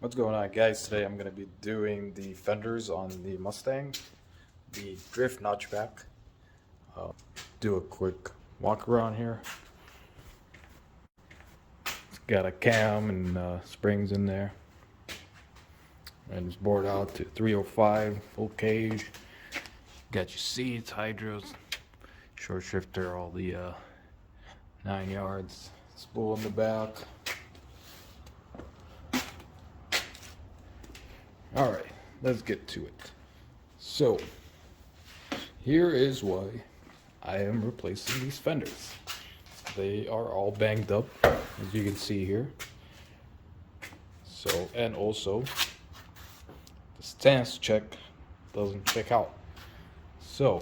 What's going on, guys? Today I'm going to be doing the fenders on the Mustang, the drift notchback. Do a quick walk around here. It's got a cam and springs in there, and it's bored out to 305 full cage. Got your seats, hydros, short shifter, all the 9 yards, spool in the back. Alright, let's get to it. So, here is why I am replacing these fenders. They are all banged up, as you can see here. So, and also, the stance check doesn't check out. So,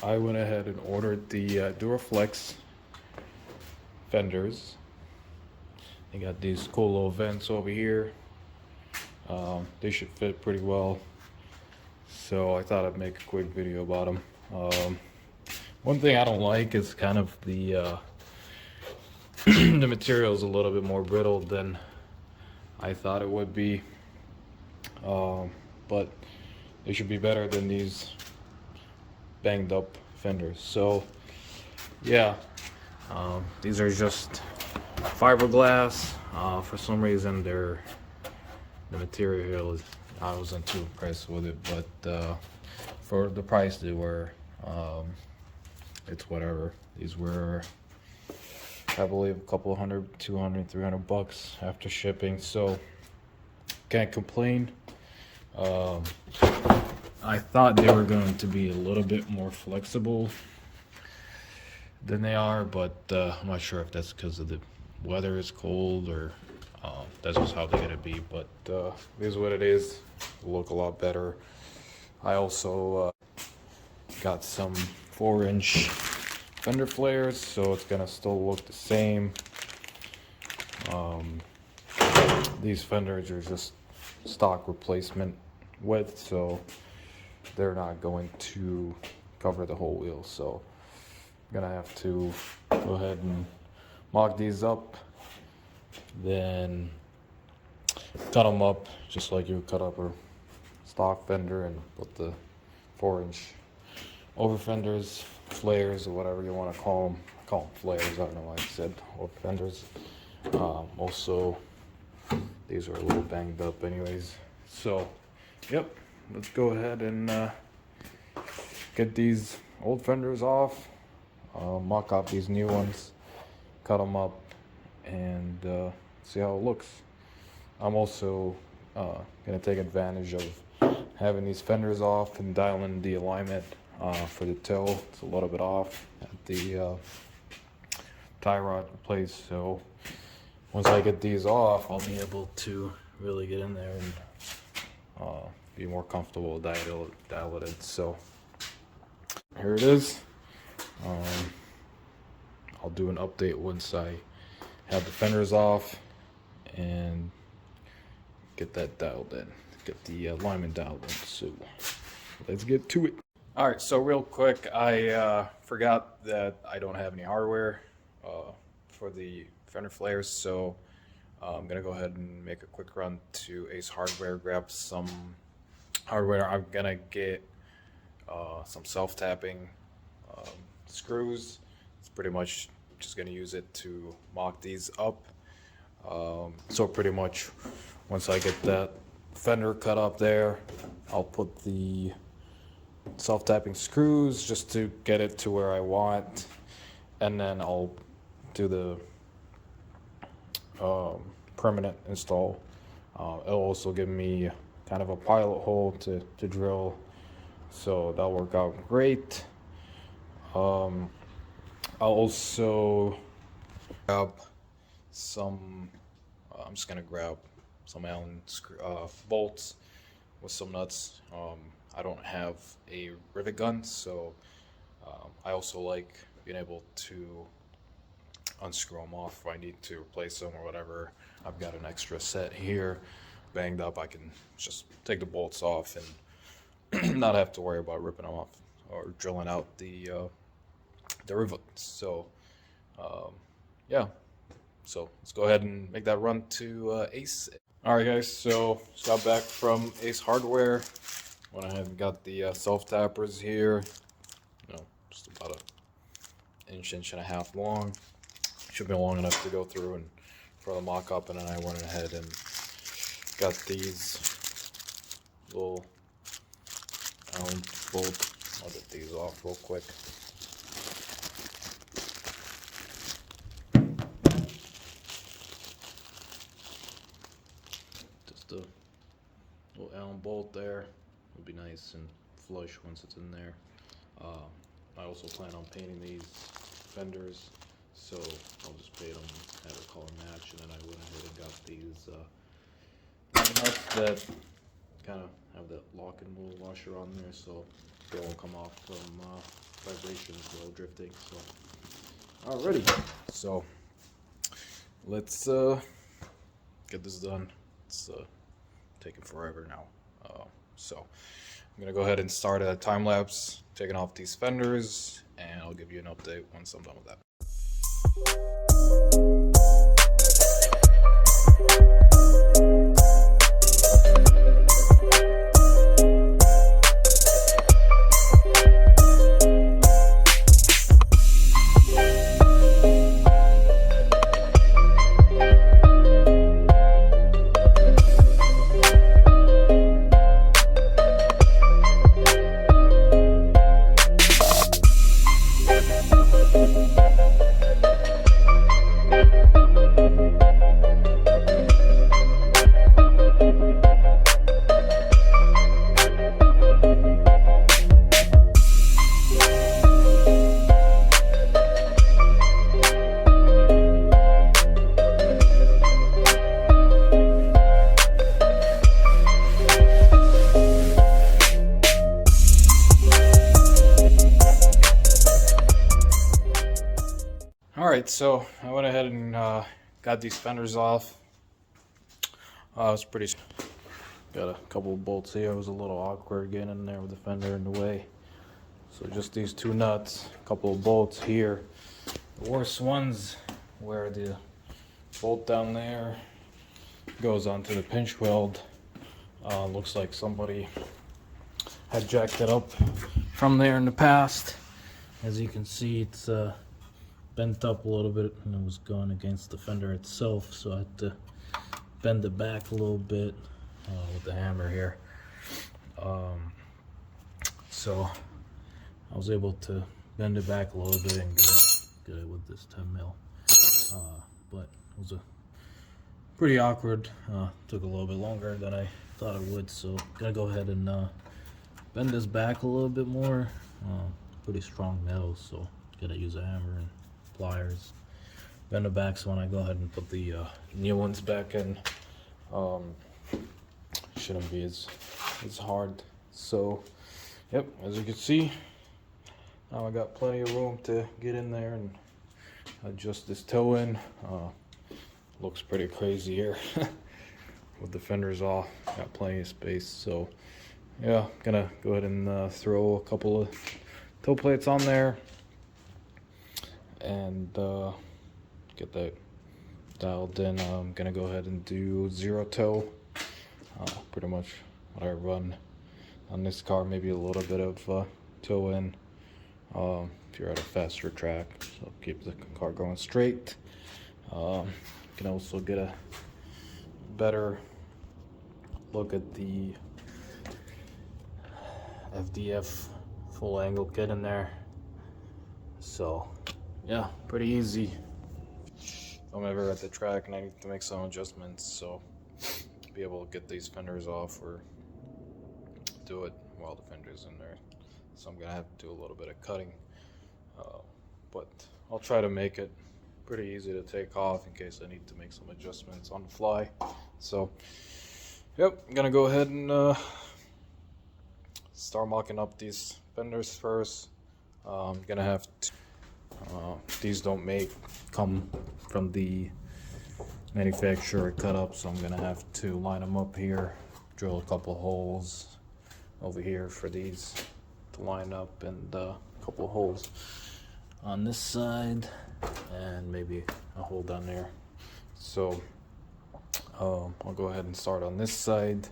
I went ahead and ordered the DuraFlex fenders. They got these cool little vents over here. They should fit pretty well, so I thought I'd make a quick video about them. One thing I don't like is kind of the the material is a little bit more brittle than I thought it would be, but they should be better than these banged up fenders. So yeah, these are just fiberglass. For some reason the material is, I wasn't too impressed with it, but for the price they were, it's whatever. These were, I believe, a couple hundred, 200, 300 bucks after shipping, so can't complain. I thought they were going to be a little bit more flexible than they are, but I'm not sure if that's because of the weather is cold or that's just how they're gonna be, but it is what it is. It'll look a lot better. I also got some 4-inch fender flares, so it's gonna still look the same. These fenders are just stock replacement width, so they're not going to cover the whole wheel, so I'm gonna have to go ahead and mock these up, then cut them up just like you would cut up a stock fender, and put the 4-inch over fenders, flares, or whatever you want to call them. I call them flares, I don't know why I said over fenders. Also, these are a little banged up anyways, so yep, let's go ahead and get these old fenders off, mock up these new ones, cut them up, and see how it looks. I'm also gonna take advantage of having these fenders off and dialing the alignment for the toe. It's a little bit off at the tie rod replaced, so once I get these off, I'll be able to really get in there and be more comfortable dial it in. So here it is. I'll do an update once I have the fenders off and get that dialed in, get the alignment dialed in. So let's get to it. All right, so real quick, I forgot that I don't have any hardware for the fender flares, so I'm gonna go ahead and make a quick run to Ace Hardware, grab some hardware. I'm gonna get some self-tapping screws. It's pretty much just gonna use it to mock these up. So pretty much once I get that fender cut up there, I'll put the self-tapping screws just to get it to where I want, and then I'll do the permanent install. It'll also give me kind of a pilot hole to drill, so that'll work out great. I'll also grab some, I'm just gonna grab some Allen bolts with some nuts. I don't have a rivet gun, so I also like being able to unscrew them off if I need to replace them or whatever. I've got an extra set here banged up. I can just take the bolts off and not have to worry about ripping them off or drilling out the rivets. So yeah, so let's go ahead and make that run to Ace. Alright guys, so just got back from Ace Hardware. Went ahead and got the self-tappers here. You know, just about an inch and a half long. Should be long enough to go through and for the mock-up, and then I went ahead and got these little bolt. I'll get these off real quick. Just a little Allen bolt there. It'll be nice and flush once it's in there. I also plan on painting these fenders, so I'll just paint them, have a color match, and then I went ahead and got these nuts that kind of have that lock and roll washer on there, so they won't come off from vibrations while drifting. So alrighty, so let's get this done. It's taking forever now. So I'm gonna go ahead and start a time lapse taking off these fenders, and I'll give you an update once I'm done with that. Alright, so I went ahead and got these fenders off. It's pretty. Got a couple of bolts here. It was a little awkward getting in there with the fender in the way. So just these two nuts, a couple of bolts here. The worst ones where the bolt down there goes onto the pinch weld. Looks like somebody had jacked it up from there in the past. As you can see, it's bent up a little bit, and it was going against the fender itself, so I had to bend it back a little bit with the hammer here. So I was able to bend it back a little bit and get it with this 10 mil. But it was a pretty awkward. Took a little bit longer than I thought it would, so gotta go ahead and bend this back a little bit more. Pretty strong metal, so gotta use a hammer and pliers. Bend it back so when I go ahead and put the new ones back in, shouldn't be as hard. So yep, as you can see, now I got plenty of room to get in there and adjust this toe in. Looks pretty crazy here with the fenders off. Got plenty of space, so yeah, gonna go ahead and throw a couple of toe plates on there and get that dialed in. I'm gonna go ahead and do 0 toe. Pretty much what I run on this car. Maybe a little bit of toe in if you're at a faster track, so keep the car going straight. You can also get a better look at the FDF full angle kit in there. So yeah, pretty easy. If I'm ever at the track and I need to make some adjustments, so be able to get these fenders off or do it while the fender's in there. So I'm gonna have to do a little bit of cutting, but I'll try to make it pretty easy to take off in case I need to make some adjustments on the fly. So yep, I'm gonna go ahead and start mocking up these fenders first. I'm gonna have to, these don't come from the manufacturer cut up, so I'm gonna have to line them up here, drill a couple holes over here for these to line up, and a couple holes on this side, and maybe a hole down there. So I'll go ahead and start on this side,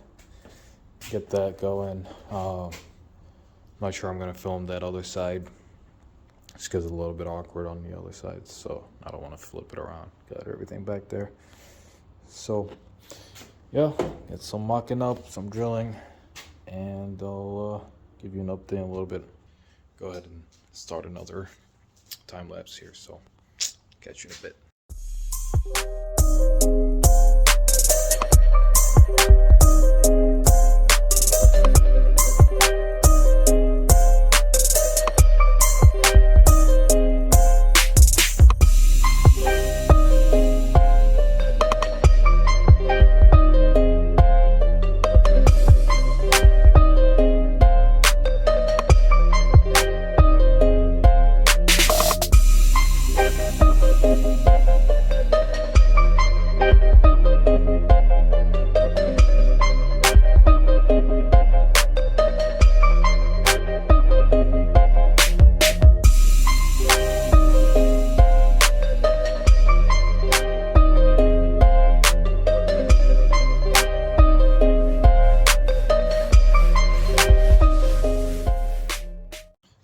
get that going. Not sure I'm gonna film that other side just because it's a little bit awkward on the other side, so I don't want to flip it around. Got everything back there. So yeah, get some mucking up, some drilling, and I'll give you an update in a little bit. Go ahead and start another time lapse here, so catch you in a bit.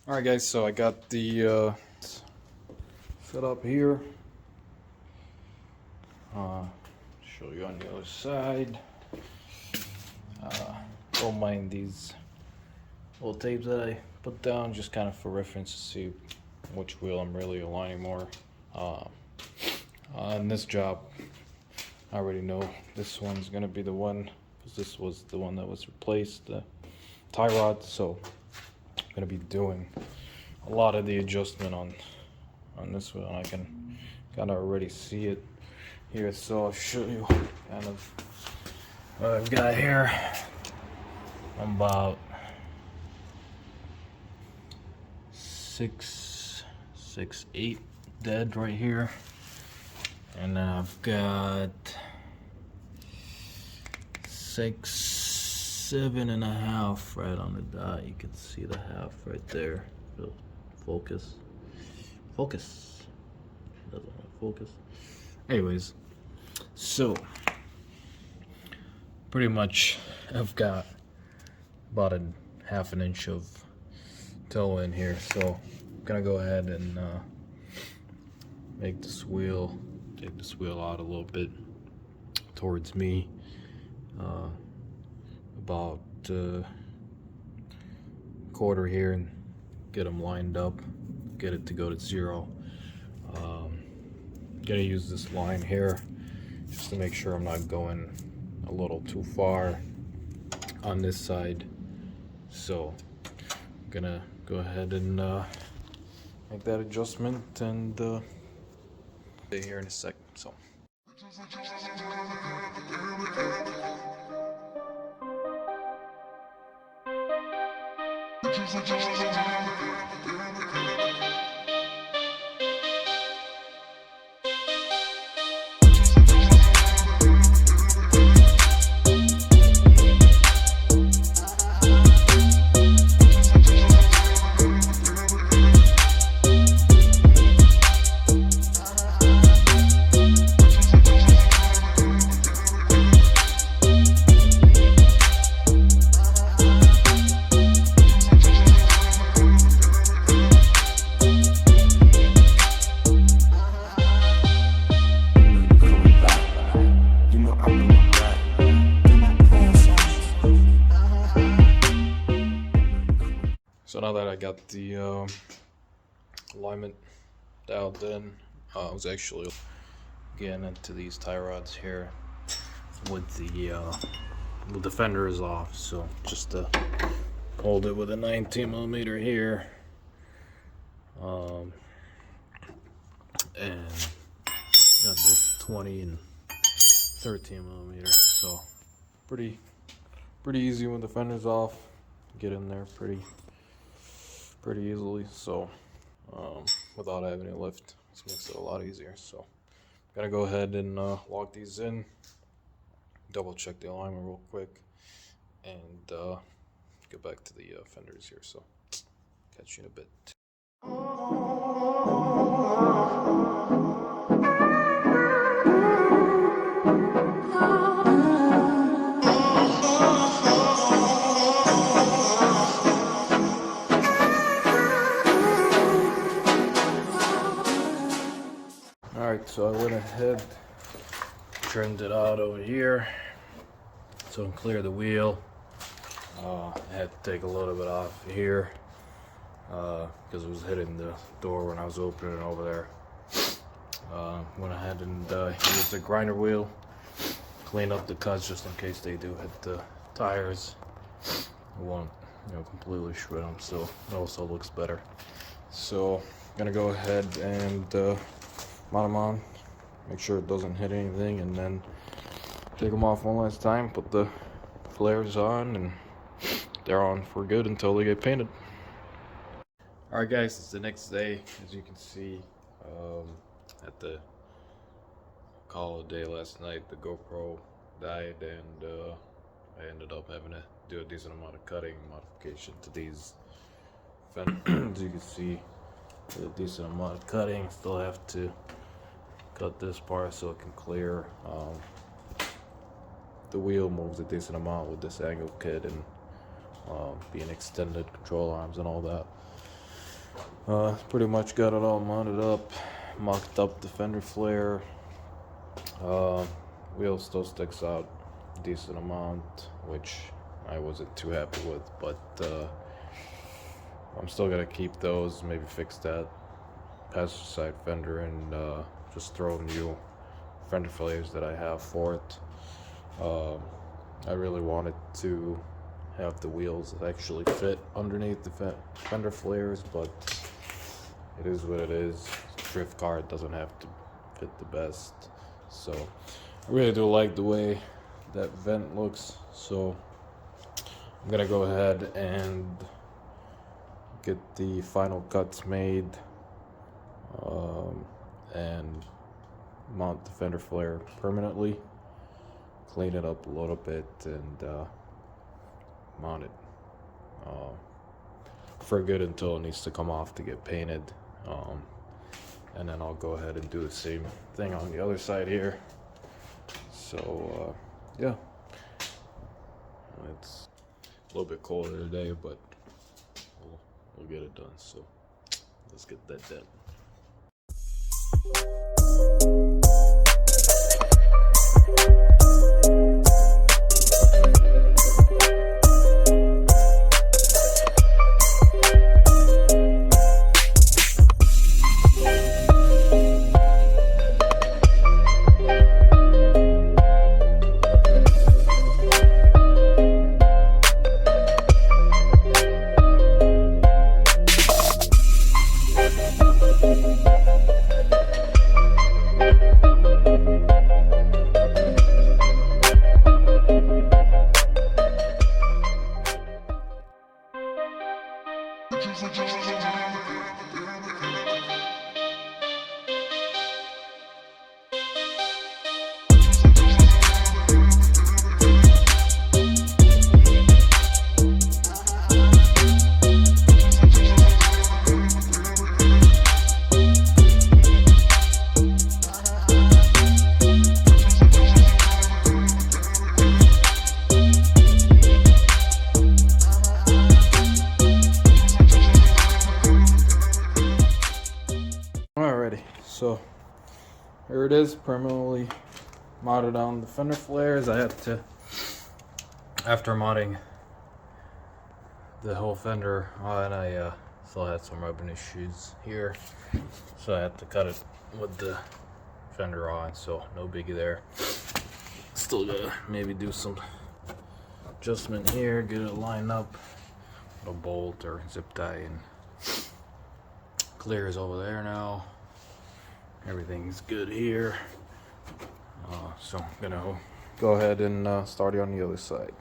Alright guys, so I got the set up here. Show you on the other side. Don't mind these little tapes that I put down, just kind of for reference to see which wheel I'm really aligning more. On this job, I already know this one's gonna be the one, because this was the one that was replaced, the tie rod. So I'm gonna be doing a lot of the adjustment on this one. I can kind of already see it here, so I'll show you kind of what I've got here. I'm about 6'8" dead right here, and then I've got 6'7.5" right on the dot. You can see the half right there. Focus. Doesn't want to focus. Anyways, so pretty much I've got about a half an inch of toe in here, so I'm gonna go ahead and take this wheel out a little bit towards me, about quarter here, and get them lined up, get it to go to 0. Gonna use this line here just to make sure I'm not going a little too far on this side. So I'm gonna go ahead and make that adjustment, and be here in a sec. So now that I got the alignment dialed in, I was actually getting into these tie rods here with the fenders off. So just to hold it with a 19mm here, and got this 20 and 13mm. So pretty easy with the fenders off. Get in there pretty easily, so without having it lift, this makes it a lot easier. So I'm gonna go ahead and lock these in, double check the alignment real quick, and get back to the fenders here. So catch you in a bit. ahead, trimmed it out over here so I can clear the wheel. I had to take a little bit off here because it was hitting the door when I was opening it over there. Went ahead and used the grinder wheel, clean up the cuts just in case they do hit the tires. I won't, completely shred them, so it also looks better. So I'm gonna go ahead and mount them on, make sure it doesn't hit anything, and then take them off one last time, put the flares on, and they're on for good until they get painted. Alright guys, it's the next day. As you can see, at the call of day last night, the GoPro died, and I ended up having to do a decent amount of cutting modification to these fenders. As you can see, a decent amount of cutting. Still have to cut this part so it can clear. The wheel moves a decent amount with this angle kit and being extended control arms and all that. Pretty much got it all mounted up, mocked up the fender flare. Wheel still sticks out a decent amount, which I wasn't too happy with, but I'm still gonna keep those, maybe fix that passenger side fender, and just throw new fender flares that I have for it. I really wanted to have the wheels actually fit underneath the fender flares, but it is what it is. Drift car doesn't have to fit the best, so I really do like the way that vent looks, so I'm gonna go ahead and get the final cuts made and mount the fender flare permanently, clean it up a little bit, and mount it for good until it needs to come off to get painted. And then I'll go ahead and do the same thing on the other side here. So yeah, it's a little bit colder today, but we'll get it done. So let's get that done. So here it is, permanently mounted on the fender flares. I had to, after mounting the whole fender on, I still had some rubbing issues here, so I had to cut it with the fender on, so no biggie there. Still gotta maybe do some adjustment here, get it lined up, a bolt or zip tie, and clear is over there now. Everything's good here, so I'm gonna go ahead and start it on the other side.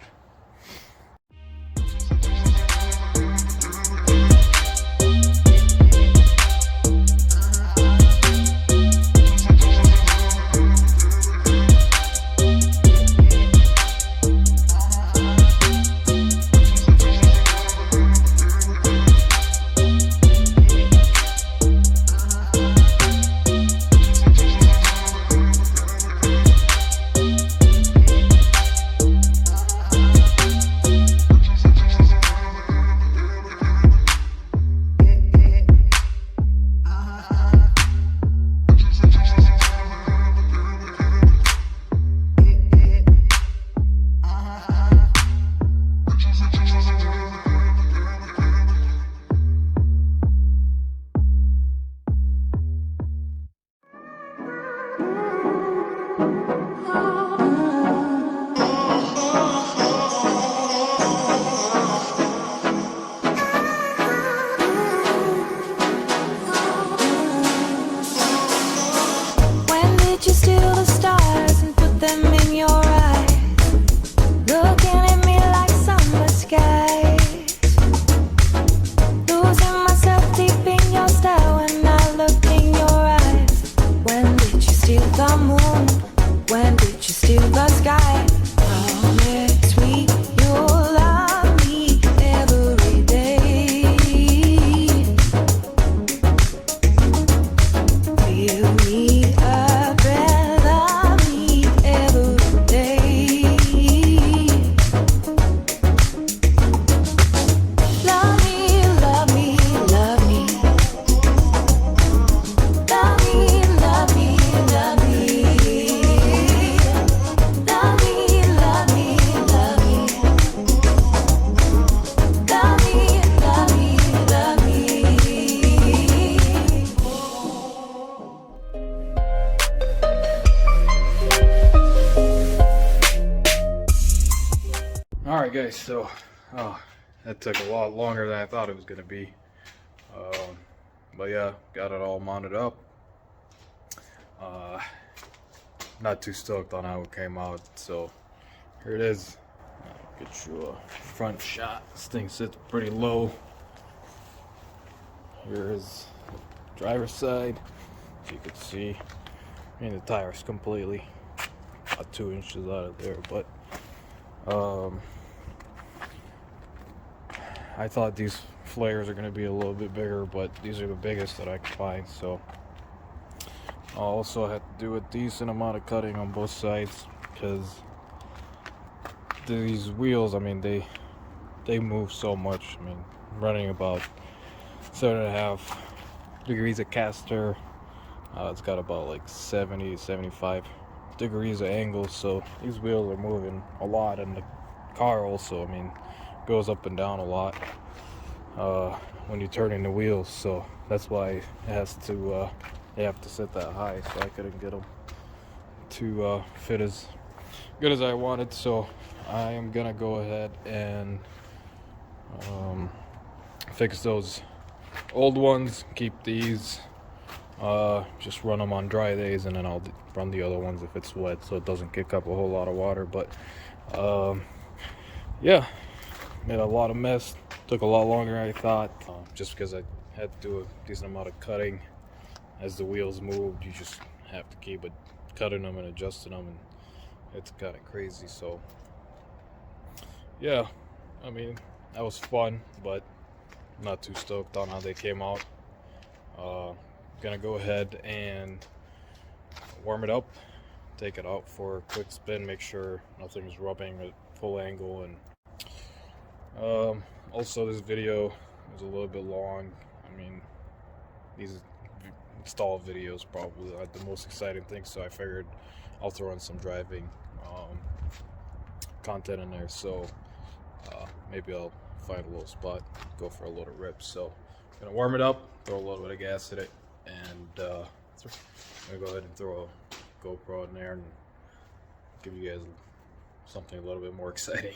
Alright guys, so that took a lot longer than I thought it was going to be. But yeah, got it all mounted up. Not too stoked on how it came out, so here it is. I'll get you a front shot. This thing sits pretty low. Here is the driver's side. As you can see, I mean, the tire's completely about 2 inches out of there, but I thought these flares are going to be a little bit bigger, but these are the biggest that I could find. So I also had to do a decent amount of cutting on both sides, because these wheels, I mean, they move so much. I mean, running about 7.5 degrees of caster. It's got about like 70 75 degrees of angle, so these wheels are moving a lot, and the car also, I mean, goes up and down a lot when you're turning the wheels. So that's why it has to they have to sit that high, so I couldn't get them to fit as good as I wanted. So I am gonna go ahead and fix those old ones, keep these, just run them on dry days, and then I'll run the other ones if it's wet, so it doesn't kick up a whole lot of water. But yeah, made a lot of mess, took a lot longer than I thought, just because I had to do a decent amount of cutting. As the wheels moved, you just have to keep cutting them and adjusting them, and it's kind of crazy. So yeah, I mean, that was fun, but not too stoked on how they came out. Gonna go ahead and warm it up, take it out for a quick spin, make sure nothing's rubbing at full angle. And also, this video is a little bit long. I mean, these install videos probably aren't the most exciting thing, so I figured I'll throw in some driving content in there. So maybe I'll find a little spot, go for a little rip. So I'm gonna warm it up, throw a little bit of gas in it, and I'm gonna go ahead and throw a GoPro in there and give you guys something a little bit more exciting.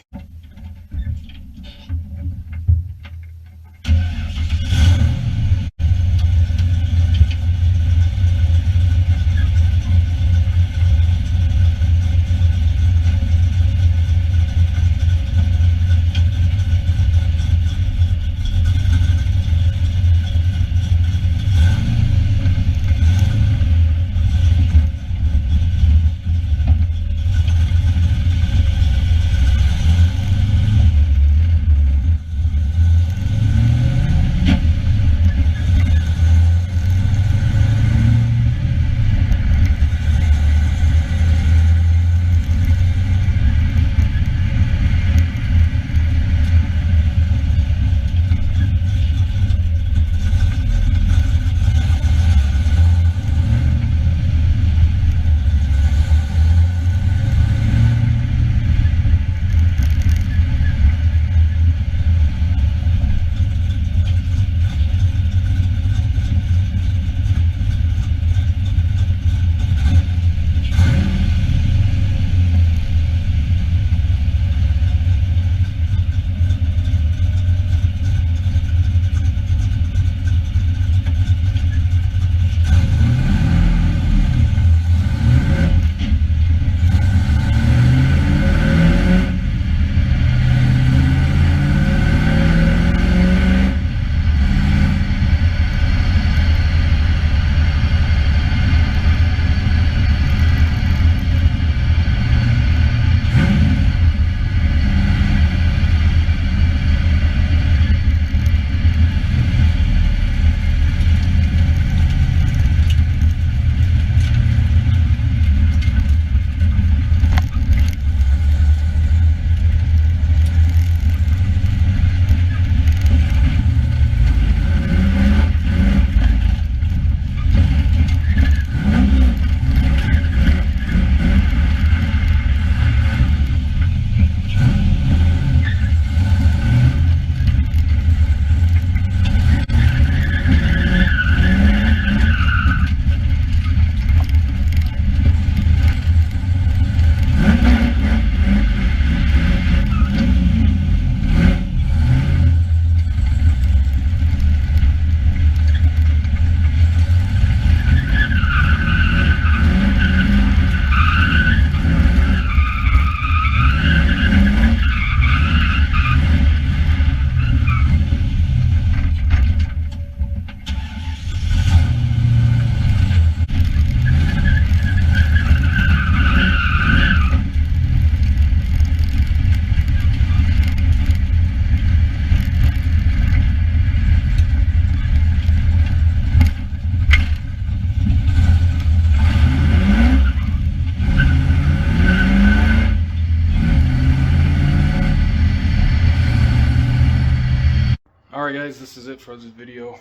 Alright guys, this is it for this video.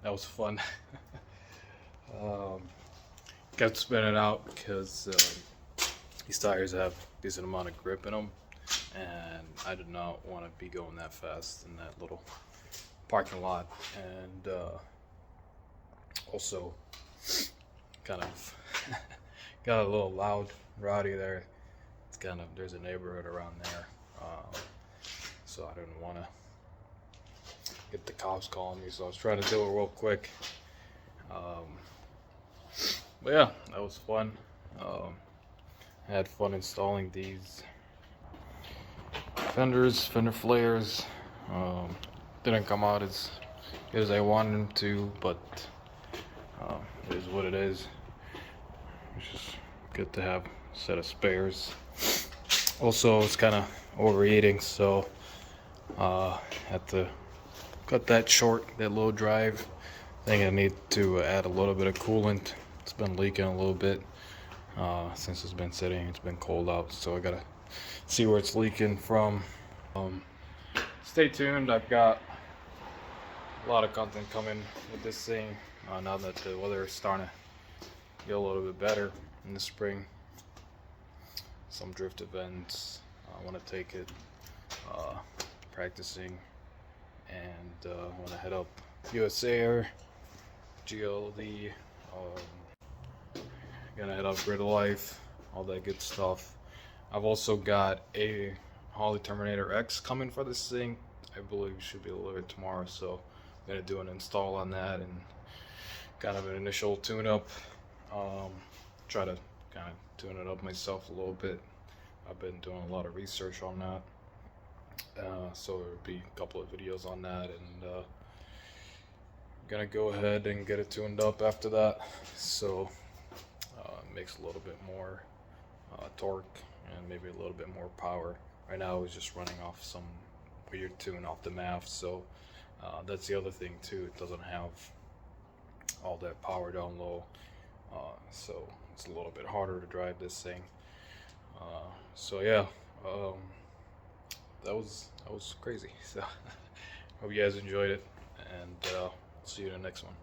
That was fun. Kept spinning out because these tires have a decent amount of grip in them, and I did not want to be going that fast in that little parking lot, and also kind of got a little loud, rowdy there. It's kind of, there's a neighborhood around there, so I didn't want to get the cops calling me, so I was trying to do it real quick. But yeah, that was fun. I had fun installing these fender flares. Didn't come out as good as I wanted them to, but it is what it is. It's just good to have a set of spares. Also, it's kind of overheating, so had to cut that short, that low drive. I think I need to add a little bit of coolant. It's been leaking a little bit since it's been sitting. It's been cold out, so I gotta see where it's leaking from. Stay tuned. I've got a lot of content coming with this thing now that the weather is starting to get a little bit better in the spring. Some drift events. I want to take it practicing, and I want to head up USA, GLD. Gonna head up Grid of Life, all that good stuff. I've also got a Holley Terminator X coming for this thing. I believe it should be delivered tomorrow, so I'm gonna do an install on that and kind of an initial tune-up. Try to kind of tune it up myself a little bit. I've been doing a lot of research on that, so there'll be a couple of videos on that, and gonna go ahead and get it tuned up after that, so it makes a little bit more torque and maybe a little bit more power. Right now it's just running off some weird tune off the MAF, so that's the other thing too. It doesn't have all that power down low, so it's a little bit harder to drive this thing. So yeah, that was crazy. So hope you guys enjoyed it, and see you in the next one.